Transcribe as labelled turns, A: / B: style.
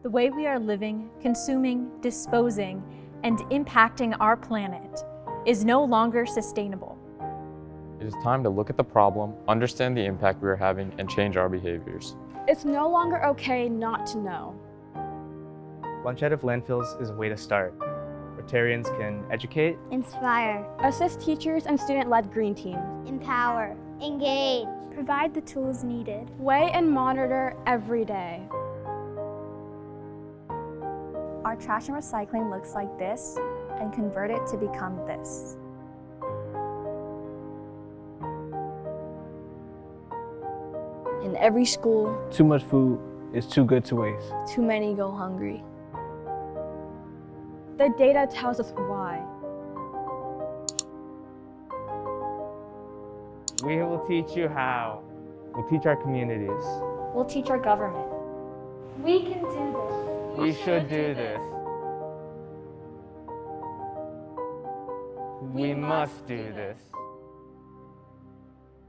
A: The way we are living, consuming, disposing, and impacting our planet is no longer sustainable.
B: It is time to look at the problem, understand the impact we are having, and change our behaviors.
C: It's no longer okay not to know.
D: Lunch out of landfills is a way to start. Rotarians can educate,
E: inspire,
C: Assist teachers and student-led green teams.
E: empower, engage,
F: provide the tools needed,
C: Weigh and monitor every day.
G: Our trash and recycling looks like this, and convert it to become this.
F: In every school,
H: Too much food is too good to waste.
F: too many go hungry.
C: The data tells us why.
D: we will teach you how. We'll teach our communities.
A: We'll teach our government.
E: We can do this.
D: We should do this. We must do this.